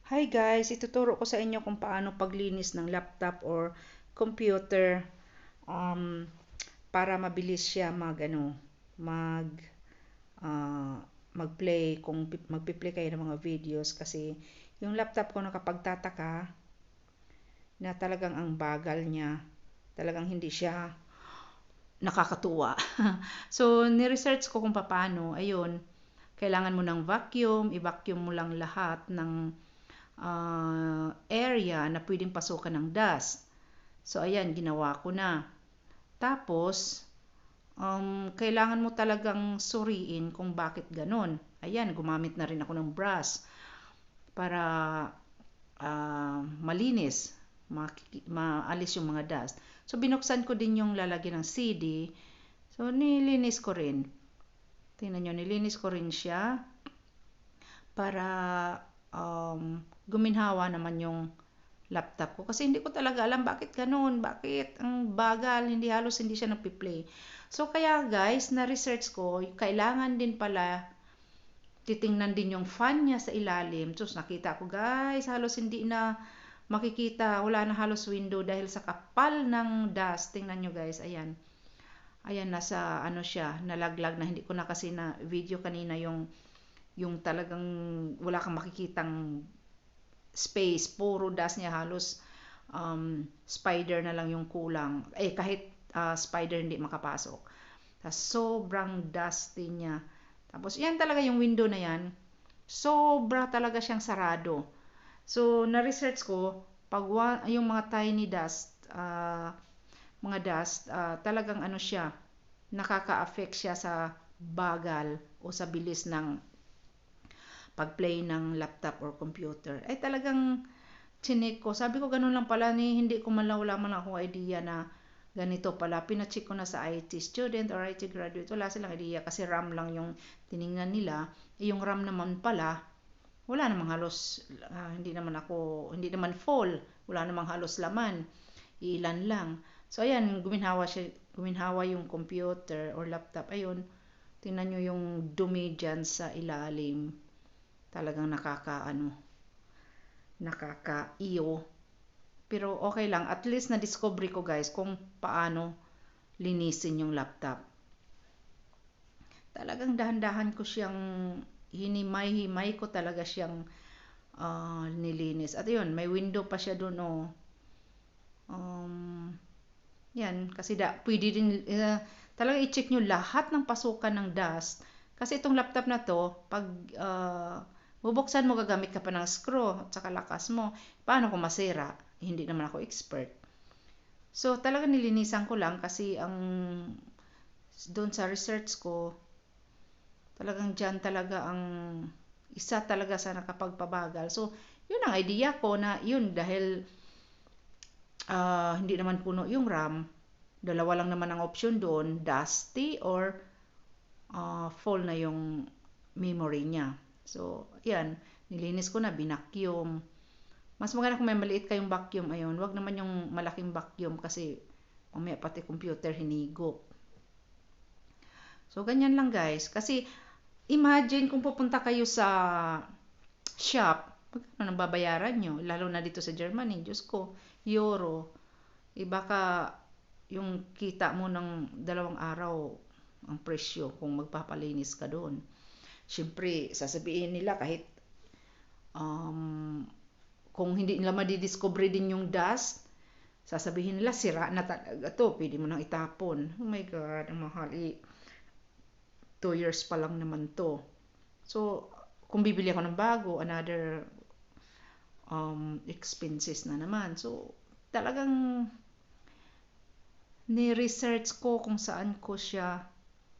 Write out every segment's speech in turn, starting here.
Hi guys, ituturo ko sa inyo kung paano paglinis ng laptop or computer um, para mabilis siya mag ah, mag-play kung magpi-play kayo ng mga videos kasi yung laptop ko nakapagtataka na talagang ang bagal niya. Talagang hindi siya nakakatuwa. So, ni-research ko kung paano. Ayun, kailangan mo ng vacuum, i-vacuum mo lang lahat ng area na pwedeng pasukan ng dust. So, ayan, ginawa ko na. Tapos, kailangan mo talagang suriin kung bakit ganon. Ayan, gumamit na rin ako ng brush para malinis, maalis yung mga dust. So, binuksan ko din yung lalagyan ng CD. So, nilinis ko rin. Tingnan nyo, nilinis ko rin siya para guminhawa naman yung laptop ko. Kasi hindi ko talaga alam bakit ganun, bakit ang bagal, halos hindi siya nagpi-play. So, kaya guys, na-research ko, kailangan din pala titingnan din yung fan niya sa ilalim. So, nakita ko guys, halos hindi na makikita, wala na halos window dahil sa kapal ng dust. Tingnan nyo guys, ayan. Ayan, nasa ano siya, nalaglag na, hindi ko na kasi na video kanina yung talagang wala kang makikitang space, puro dust niya, halos spider na lang yung kulang. Kahit spider hindi makapasok. Tas sobrang dusty niya. Tapos yan talaga yung window na yan. Sobra talaga siyang sarado. So na-research ko, pag yung mga tiny dust, talagang ano siya, nakaka-affect siya sa bagal o sa bilis ng pag-play ng laptop or computer. Talagang chinik ko. Sabi ko ganun lang pala, hindi ko wala man akong idea na ganito pala. Pinacheck ko na sa IT student or IT graduate. Wala silang idea kasi RAM lang yung tiningnan nila. Yung RAM naman pala, wala namang halos, hindi naman full. Wala namang halos laman. Ilan lang. So ayan, guminhawa yung computer or laptop. Ayun, tingnan nyo yung dumi dyan sa ilalim. Talagang nakaka-iyo. Pero okay lang, at least na-discover ko guys kung paano linisin yung laptop. Talagang dahan-dahan ko siyang hinimay-himay ko talaga siyang nilinis. At yun, may window pa siya doon oh. Yan, kasi pwede din talaga i-check nyo lahat ng pasukan ng dust. Kasi itong laptop na to, pag bubuksan mo, gagamit ka pa ng screw at saka lakas mo. Paano kung masira? Hindi naman ako expert. So, talaga nilinisan ko lang kasi doon sa research ko, talagang dyan talaga ang isa talaga sa nakapagpabagal. So, yun ang idea ko na yun dahil hindi naman puno yung RAM, dalawa lang naman ang option doon, dusty or full na yung memory niya. So, yan, nilinis ko na, binakyum. Mas maganda kung may maliit kayong vacuum, ayun, wag naman yung malaking vacuum kasi mamaya pati computer hinigop. So, ganyan lang guys. Kasi, imagine kung pupunta kayo sa shop, magkano nang babayaran nyo? Lalo na dito sa Germany, Diyos ko, euro. Baka yung kita mo ng 2 araw ang presyo kung magpapalinis ka doon. Siyempre, sasabihin nila kahit kung hindi nila madidiscover din yung dust, sasabihin nila sira na talaga to, pwede mo nang itapon. Oh my God, ang mahal. 2 years pa lang naman to. So, kung bibili ako ng bago, another expenses na naman. So, talagang ni-research ko kung saan ko siya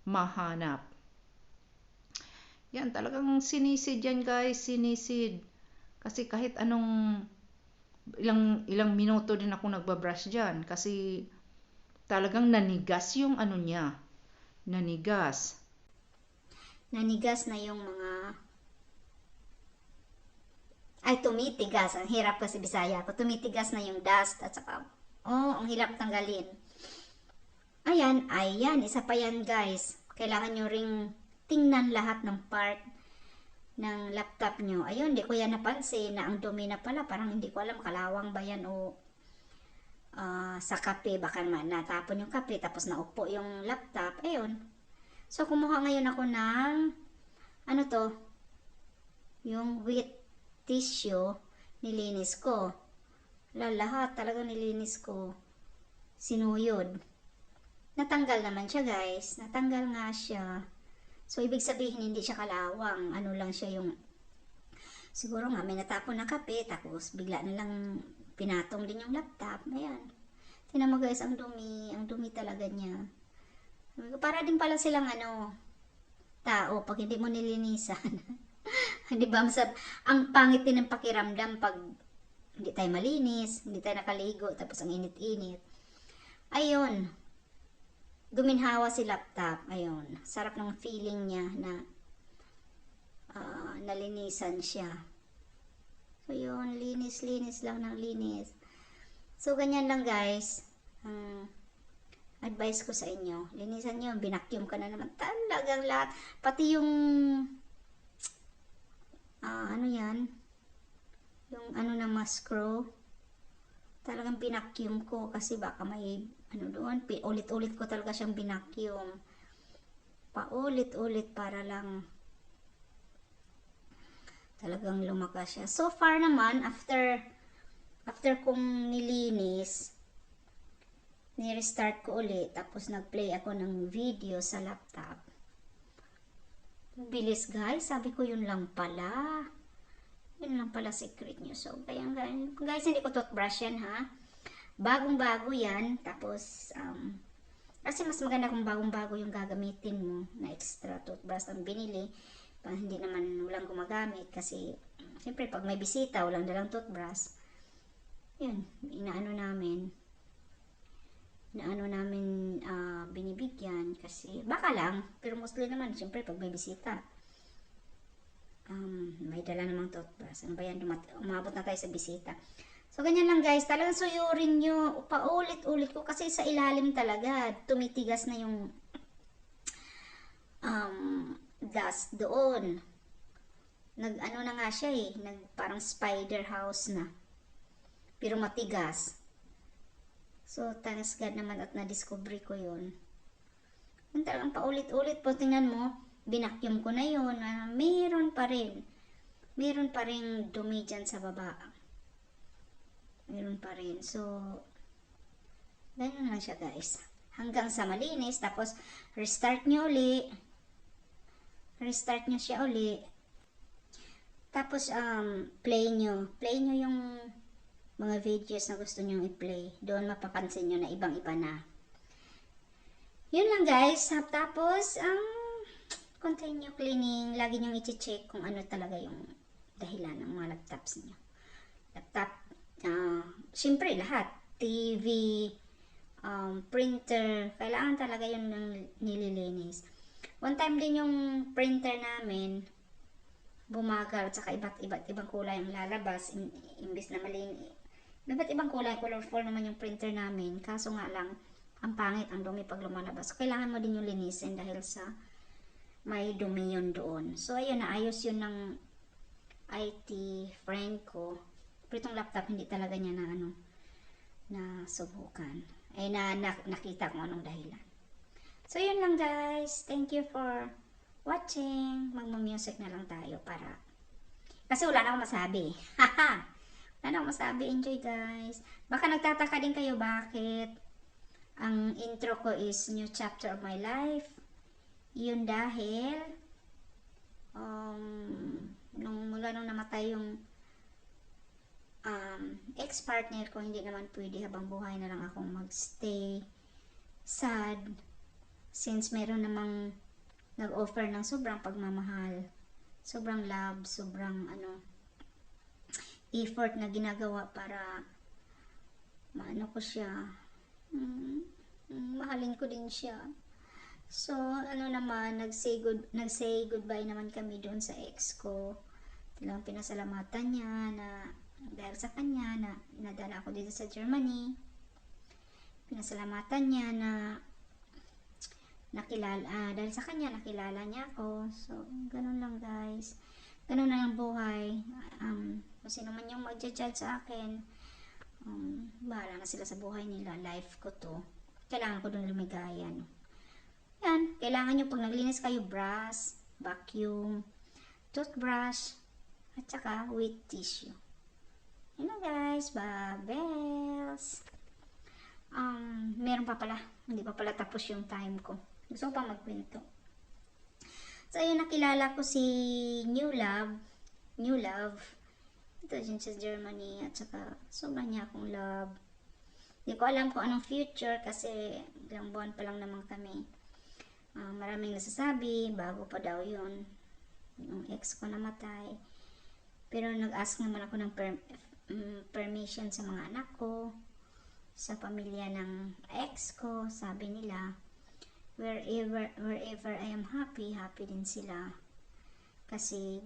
mahanap. Yan, talagang sinisid yan guys, sinisid. Kasi kahit anong ilang minuto din ako nagbabrush dyan kasi talagang nanigas yung ano niya. Nanigas. Nanigas na yung mga tumitigas. Ang hirap kasi Bisaya ko. Tumitigas na yung dust at saka ang hirap tanggalin. Ayan, isa pa yan guys. kailangan nyo ring tingnan lahat ng part ng laptop nyo. Ayun, hindi ko yan napansin na ang dumi na pala. Parang hindi ko alam, kalawang ba yan o sa kape. Baka naman natapon yung kape tapos naupo yung laptop. Ayun. So, kumuha ngayon ako ng ano to, yung wet tissue, nilinis ko. Lahat talaga nilinis ko. Sinuyod. Natanggal naman siya, guys. Natanggal nga siya. So, ibig sabihin, hindi siya kalawang. Ano lang siya yung, siguro nga, may natapon na kape, tapos bigla na lang pinatong din yung laptop. Ayan. Tingnan mo, guys, ang dumi talaga niya. Para din pala silang, tao, pag hindi mo nilinisan. Di ba, ang pangit din ng pakiramdam pag hindi tayo malinis, hindi tayo nakaligo, tapos ang init-init. Ayun. Guminhawa si laptop. Ayun. Sarap ng feeling niya na nalinisan siya. So, yun. Linis lang ng linis. So, ganyan lang, guys. Advice ko sa inyo. Linisan nyo. Binacuum ka na naman. Talagang lahat. Pati yung yan? Yung na screw. Talagang binacuum ko kasi baka may doon, ulit-ulit ko talaga siyang binacuum. Paulit-ulit para lang talagang lumakas siya. So far naman, after kong nilinis, ni-restart ko ulit, tapos nag-play ako ng video sa laptop. Bilis, guys. Sabi ko, yun lang pala. Yun lang pala secret nyo. So, kaya guys, hindi ko toothbrush yan, ha? Bagong-bago yan. Tapos, kasi mas maganda kung bagong-bago yung gagamitin mo na extra toothbrush ang binili. Pag hindi naman walang gumagamit. Kasi, siyempre, pag may bisita, walang dalang toothbrush. Yun, inaano namin binibigyan. Kasi, baka lang. Pero mostly naman, siyempre, pag may bisita, may dala namang toothbrush. Ano ba yan? Umabot na tayo sa bisita. So, ganyan lang, guys. Talagang suyurin nyo. Paulit-ulit ko. Kasi sa ilalim talaga, tumitigas na yung dust doon. Nag-ano na nga siya eh. Parang spider house na. Pero matigas. So, thanks God naman at na-discovery ko yun. Yung talagang paulit-ulit po. Tingnan mo, binakyum ko na yun. Meron pa rin. Meron pa rin dumi dyan sa baba. Meron pa rin. So, ganyan lang siya, guys. Hanggang sa malinis. Tapos, restart nyo uli. Restart nyo siya uli. Tapos, play nyo. Play nyo yung mga videos na gusto nyo i-play. Doon mapapansin nyo na ibang-iba na. Yun lang, guys. Tapos, continue cleaning. Lagi nyo i-check kung ano talaga yung dahilan ng mga laptops nyo. Laptop, siyempre lahat, TV, printer, kailangan talaga yun ng nililinis. One time din yung printer namin bumagal, at saka iba't ibang kulay ang lalabas, imbis na malinis. Iba't ibang kulay, colorful naman yung printer namin, kaso nga lang ang pangit, ang dumi pag lumalabas. So, kailangan mo din yung linisin dahil sa may dumi yun doon. So ayun, naayos yun ng IT friend ko. Pero itong laptop, hindi talaga niya na subukan. Ay, nakita kung anong dahilan. So, yun lang, guys. Thank you for watching. Magma-music na lang tayo para... Kasi wala na akong masabi. Haha! Wala na akong masabi. Enjoy, guys. Baka nagtataka din kayo bakit ang intro ko is New Chapter of My Life. Yun dahil mula nung namatay yung ex-partner ko, hindi naman pwede habang buhay na lang akong magstay sad since meron namang nag-offer ng sobrang pagmamahal, sobrang love, sobrang effort na ginagawa para maano ko siya, mahalin ko din siya. So, naman, nag-say goodbye naman kami doon sa ex ko. Talagang pinasalamatan niya na dahil sa kanya na nadala ako dito sa Germany. Pinasalamatan niya na dahil sa kanya nakilala niya ako. So ganun lang guys, ganun na yung buhay. Kung sino man yung mag-judge sa akin, bahala na sila sa buhay nila. Life ko to, kailangan ko dun lumigaya, no? Yan, kailangan nyo pag naglinis kayo, brush, vacuum, toothbrush, at saka wet tissue. Yun na guys, babels. Meron pa pala, hindi pa pala tapos yung time ko. Gusto ko pang magkwento. So yun, nakilala ko si New Love. Ito dyan sa Germany, at saka sobrang niya akong love. Hindi ko alam kung anong future kasi ilang buwan pa lang naman kami. Maraming nasasabi, bago pa daw yun. Yung ex ko namatay. Pero nag-ask naman ako ng permission sa mga anak ko, sa pamilya ng ex ko. Sabi nila, wherever I am happy din sila. Kasi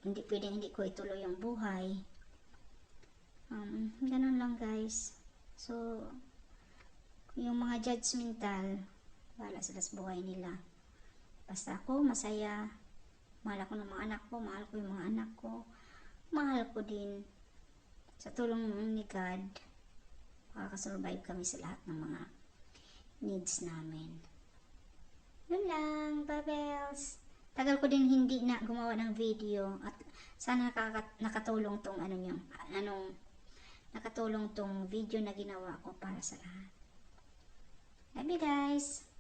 hindi pwedeng hindi ko ituloy yung buhay. Ganun lang guys. So, yung mga judgmental, bahala sila sa buhay nila. Basta ako masaya, mahal ako ng mga anak ko, mahal ko yung mga anak ko, mahal ko din. Sa tulong ni God, makakasurvive kami sa lahat ng mga needs namin. Yun lang, babels. Tagal ko din hindi na gumawa ng video, at sana nakatulong tong nakatulong tong video na ginawa ko para sa lahat. Love you guys.